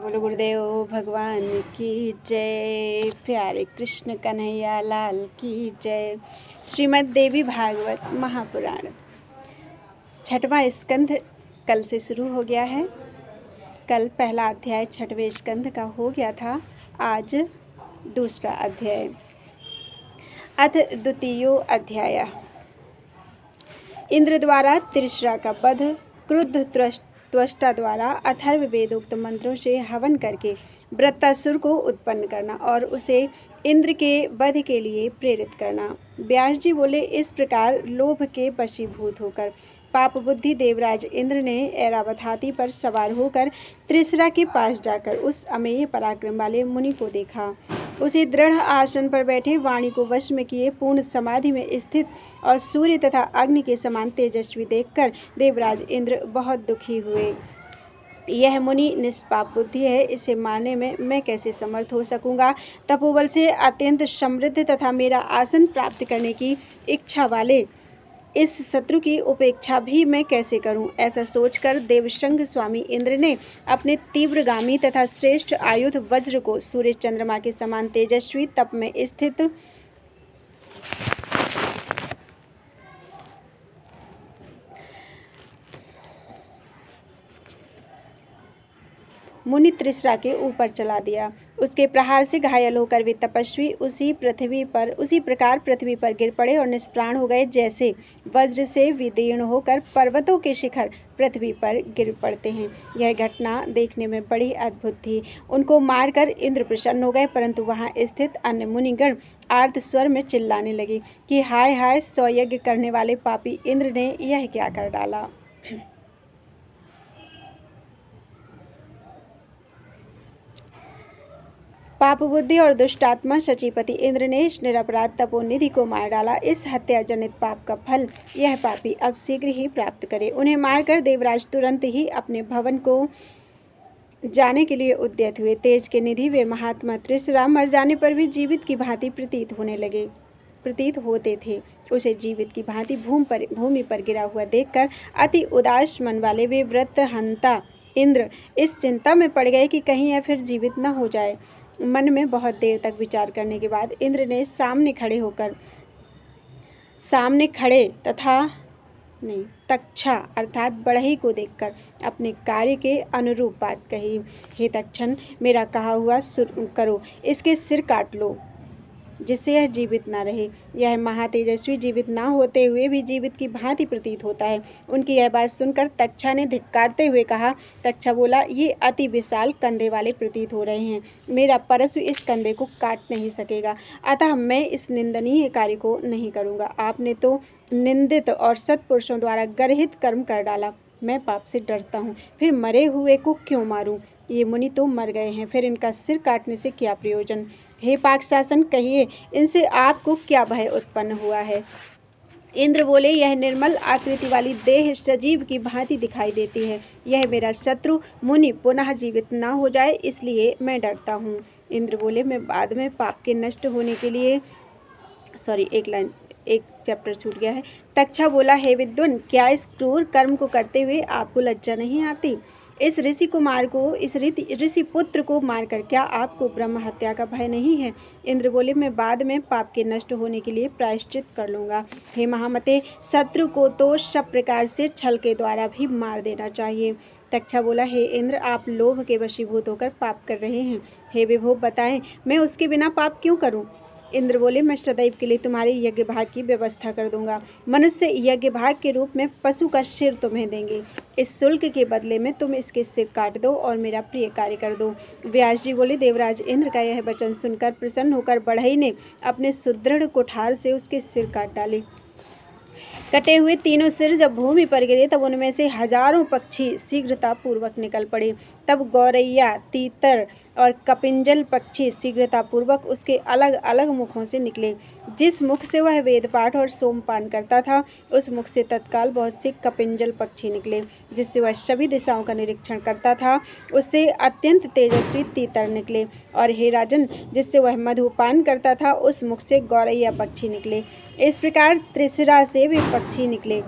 बोलो गुरुदेव भगवान की जय। प्यारे कृष्ण कन्हैया लाल की जय। श्रीमद् देवी भागवत महापुराण छठवां स्कंध कल से शुरू हो गया है। कल पहला अध्याय छठवें स्कंध का हो गया था, आज दूसरा अध्याय। अथ द्वितीयो अध्याय। इंद्र द्वारा त्रिशरा का वध। क्रुद्ध त्वष्टा द्वारा अथर्व वेदोक्त मंत्रों से हवन करके वृत्तासुर को उत्पन्न करना और उसे इंद्र के वध के लिए प्रेरित करना। व्यास जी बोले, इस प्रकार लोभ के वशीभूत होकर पाप बुद्धि देवराज इंद्र ने ऐरावत हाथी पर सवार होकर त्रिशरा के पास जाकर उस अमेय पराक्रम वाले मुनि को देखा। उसे दृढ़ आसन पर बैठे, वाणी को वश में किए, पूर्ण समाधि में स्थित और सूर्य तथा अग्नि के समान तेजस्वी देखकर देवराज इंद्र बहुत दुखी हुए। यह मुनि निष्पाप बुद्धि है, इसे मारने में मैं कैसे समर्थ हो सकूंगा। तपोबल से अत्यंत समृद्ध तथा मेरा आसन प्राप्त करने की इच्छा वाले इस शत्रु की उपेक्षा भी मैं कैसे करूं। ऐसा सोचकर देवशंग स्वामी इंद्र ने अपने तीव्रगामी तथा श्रेष्ठ आयुध वज्र को सूर्य चंद्रमा के समान तेजस्वी तप में स्थित मुनि त्रिशरा के ऊपर चला दिया। उसके प्रहार से घायल होकर वे तपस्वी उसी प्रकार पृथ्वी पर गिर पड़े और निष्प्राण हो गए, जैसे वज्र से विदीर्ण होकर पर्वतों के शिखर पृथ्वी पर गिर पड़ते हैं। यह घटना देखने में बड़ी अद्भुत थी। उनको मारकर इंद्र प्रसन्न हो गए, परंतु वहां स्थित अन्य मुनिगण आर्त स्वर में चिल्लाने लगे कि हाय हाय, सौ यज्ञ करने वाले पापी इंद्र ने यह क्या कर डाला। पाप बुद्धि और दुष्टात्मा शचीपति इंद्र ने इस निरपराध तपोनिधि को मार डाला। इस हत्या जनित पाप का फल यह पापी अब शीघ्र ही प्राप्त करे। उन्हें मारकर देवराज तुरंत ही अपने भवन को जाने के लिए उद्यत हुए। तेज के निधि वे महात्मा त्रिशरा मर जाने पर भी जीवित की भांति प्रतीत होते थे। उसे जीवित की भांति भूमि पर गिरा हुआ देखकर अति उदास मन वाले वे व्रतहंता इंद्र इस चिंता में पड़ गए कि कहीं यह फिर जीवित न हो जाए। मन में बहुत देर तक विचार करने के बाद इंद्र ने तक्षा अर्थात बढ़ई को देखकर अपने कार्य के अनुरूप बात कही। हे तक्षण, मेरा कहा हुआ करो, इसके सिर काट लो जिससे यह जीवित ना रहे। यह महातेजस्वी जीवित ना होते हुए भी जीवित की भांति प्रतीत होता है। उनकी यह बात सुनकर तक्षा ने धिक्कारते हुए कहा। तक्षा बोला, ये अति विशाल कंधे वाले प्रतीत हो रहे हैं, मेरा परशु इस कंधे को काट नहीं सकेगा, अतः मैं इस निंदनीय कार्य को नहीं करूँगा। आपने तो निंदित और सत्पुरुषों द्वारा गर्हित कर्म कर डाला। मैं पाप से डरता हूँ, फिर मरे हुए को क्यों मारूं। ये मुनि तो मर गए हैं, फिर इनका सिर काटने से क्या प्रयोजन। हे पाकशासन, कहिए इनसे आपको क्या भय उत्पन्न हुआ है। इंद्र बोले, यह निर्मल आकृति वाली देह सजीव की भांति दिखाई देती है। यह मेरा शत्रु मुनि पुनः जीवित ना हो जाए, इसलिए मैं डरता हूँ। इंद्र बोले, मैं बाद में पाप के नष्ट होने के लिए एक चैप्टर छूट गया है। तक्षा बोला, हे विद्वान, क्या इस क्रूर कर्म को करते हुए आपको लज्जा नहीं आती। इस ऋषि पुत्र को मारकर क्या आपको ब्रह्म हत्या का भय नहीं है। इंद्र बोले, मैं बाद में पाप के नष्ट होने के लिए प्रायश्चित कर लूँगा। हे महामते, शत्रु को तो सब प्रकार से छल के द्वारा भी मार देना चाहिए। तक्षा बोला, हे इंद्र, आप लोभ के वशीभूत होकर पाप कर रहे हैं। हे विभो, बताएं मैं उसके बिना पाप क्यों करूं। इंद्र बोले, मैं सदैव के लिए तुम्हारे यज्ञ भाग की व्यवस्था कर दूंगा। मनुष्य यज्ञ भाग के रूप में पशु का सिर तुम्हें देंगे। इस शुल्क के बदले में तुम इसके सिर काट दो और मेरा प्रिय कार्य कर दो। व्यास जी बोले, देवराज इंद्र का यह वचन सुनकर प्रसन्न होकर बढ़ई ने अपने सुदृढ़ कुठार से उसके सिर काट डाले। कटे हुए तीनों सिर जब भूमि पर गिरे, तब उनमें से हजारों पक्षी शीघ्रतापूर्वक निकल पड़े। तब गौरैया, तीतर और कपिंजल पक्षी शीघ्रतापूर्वक उसके अलग अलग मुखों से निकले। जिस मुख से वह वेद पाठ और सोमपान करता था, उस मुख से तत्काल बहुत से कपिंजल पक्षी निकले। जिससे वह सभी दिशाओं का निरीक्षण करता था, उससे अत्यंत तेजस्वी तीतर निकले। और हे राजन, जिससे वह मधुपान करता था, उस मुख से गौरैया पक्षी निकले। इस प्रकार त्रिशरा से भी पक्षी निकले।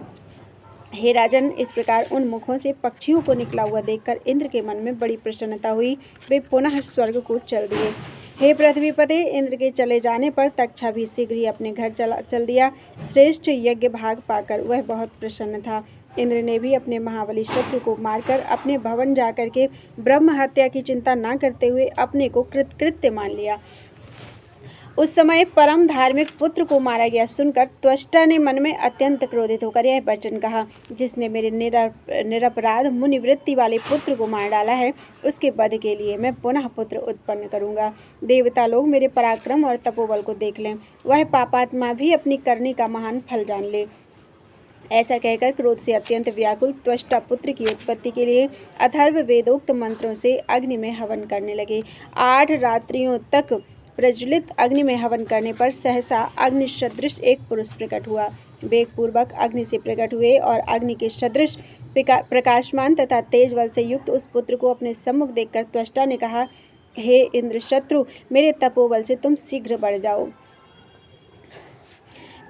हे राजन, इस प्रकार उन मुखों से पक्षियों को निकला हुआ देखकर इंद्र के मन में बड़ी प्रसन्नता हुई। वे पुनः स्वर्ग को चल दिए। हे पृथ्वीपते, इंद्र के चले जाने पर तक्षा भी शीघ्र ही अपने घर चल दिया। श्रेष्ठ यज्ञ भाग पाकर वह बहुत प्रसन्न था। इंद्र ने भी अपने महाबली शत्रु को मारकर अपने भवन जाकर के ब्रह्म हत्या की चिंता न करते हुए अपने को कृतकृत्य मान लिया। उस समय परम धार्मिक पुत्र को मारा गया सुनकर त्वष्टा ने मन में अत्यंत क्रोधित होकर यह वचन कहा, जिसने मेरे निरपराध मुनिवृत्ति वाले पुत्र को मार डाला है, उसके वध के लिए मैं पुनः पुत्र उत्पन्न करूंगा। देवता लोग मेरे पराक्रम और तपोबल को देख लें, वह पापात्मा भी अपनी करनी का महान फल जान ले। ऐसा कहकर क्रोध से अत्यंत व्याकुल त्वष्टा पुत्र की उत्पत्ति के लिए अथर्व वेदोक्त मंत्रों से अग्नि में हवन करने लगे। 8 रात्रियों तक प्रज्वलित अग्नि में हवन करने पर सहसा अग्नि सदृश एक पुरुष प्रकट हुआ। वेगपूर्वक अग्नि से प्रकट हुए और अग्नि के सदृश प्रकाशमान तथा तेज बल से युक्त उस पुत्र को अपने सम्मुख देखकर त्वष्टा ने कहा, हे इंद्र शत्रु, मेरे तपोबल से तुम शीघ्र बढ़ जाओ।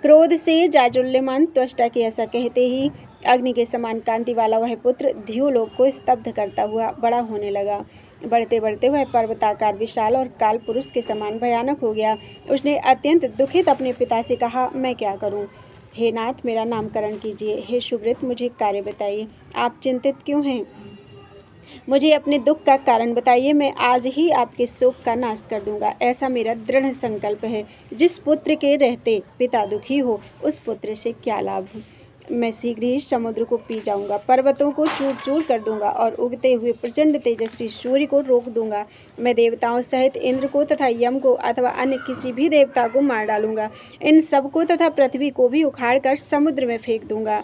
क्रोध से जाज्वल्यमान त्वष्टा के ऐसा कहते ही अग्नि के समान कांति वाला वह पुत्र ध्युलोक को स्तब्ध करता हुआ बड़ा होने लगा। बढ़ते बढ़ते वह पर्वताकार विशाल और काल पुरुष के समान भयानक हो गया। उसने अत्यंत दुखित अपने पिता से कहा, मैं क्या करूं? हे नाथ, मेरा नामकरण कीजिए। हे सुव्रत, मुझे कार्य बताइए। आप चिंतित क्यों हैं? मुझे अपने दुख का कारण बताइए। मैं आज ही आपके शोक का नाश कर दूंगा, ऐसा मेरा दृढ़ संकल्प है। जिस पुत्र के रहते पिता दुखी हो, उस पुत्र से क्या लाभ? मैं शीघ्र ही समुद्र को पी जाऊंगा, पर्वतों को चूर चूर कर दूंगा और उगते हुए प्रचंड तेजस्वी सूर्य को रोक दूंगा। मैं देवताओं सहित इंद्र को तथा यम को अथवा अन्य किसी भी देवता को मार डालूंगा। इन सबको तथा पृथ्वी को भी उखाड़कर समुद्र में फेंक दूंगा।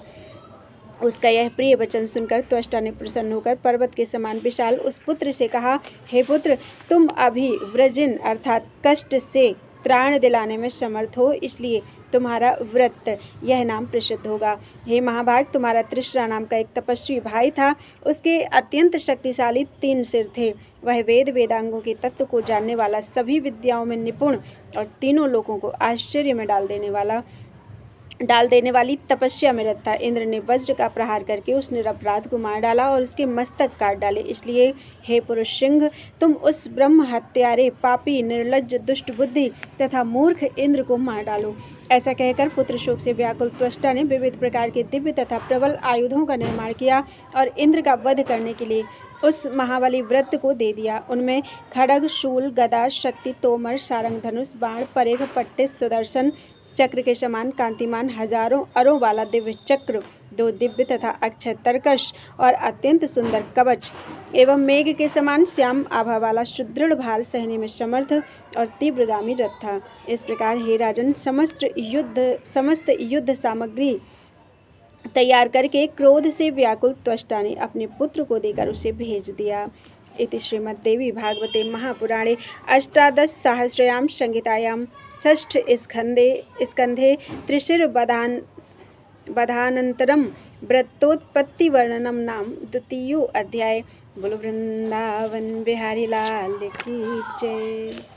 उसका यह प्रिय वचन सुनकर त्वष्टा ने प्रसन्न होकर पर्वत के समान विशाल उस पुत्र से कहा, हे पुत्र, तुम अभी व्रजिन अर्थात कष्ट से त्राण दिलाने में समर्थ हो, इसलिए तुम्हारा व्रत यह नाम प्रसिद्ध होगा। हे महाभाग, तुम्हारा त्रिशरा नाम का एक तपस्वी भाई था। उसके अत्यंत शक्तिशाली 3 सिर थे। वह वेद वेदांगों के तत्व को जानने वाला, सभी विद्याओं में निपुण और तीनों लोगों को आश्चर्य में डाल देने वाली तपस्या में रत था। इंद्र ने वज्र का प्रहार करके उस निरपराध को मार डाला और उसके मस्तक काट डाले। इसलिए हे पुरुष सिंह, तुम उस ब्रह्म हत्यारे, पापी, निर्लज्ज, दुष्ट बुद्धि तथा मूर्ख इंद्र को मार डालो। ऐसा कहकर पुत्र शोक से व्याकुल त्वष्टा ने विविध प्रकार के दिव्य तथा प्रबल आयुधों का निर्माण किया और इंद्र का वध करने के लिए उस महाबली व्रत को दे दिया। उनमें खड्ग, शूल, गदा, शक्ति, तोमर, सारंग, धनुष, बाण, परेघ, पट्टे, सुदर्शन चक्र के समान कांतिमान हजारों अरों वाला दिव्य चक्र, 2 दिव्य तथा अक्षय तरकश और अत्यंत सुंदर कवच एवं मेघ के समान श्याम आभा वाला सुदृढ़ भार सहने में समर्थ और तीव्रगामी रथ था। इस प्रकार हे राजन, समस्त युद्ध सामग्री तैयार करके क्रोध से व्याकुल त्वष्टा ने अपने पुत्र को देकर उसे भेज दिया। इति श्रीमद्देवी भागवते महापुराणे अष्टादशसहस्रयां संहितायां षष्ठ स्कन्धे त्रिशिरवधानन्तरं व्रतोत्पत्तिवर्णनं नाम 2 अध्याय। बोलो वृंदावन बिहारी लाल की जय।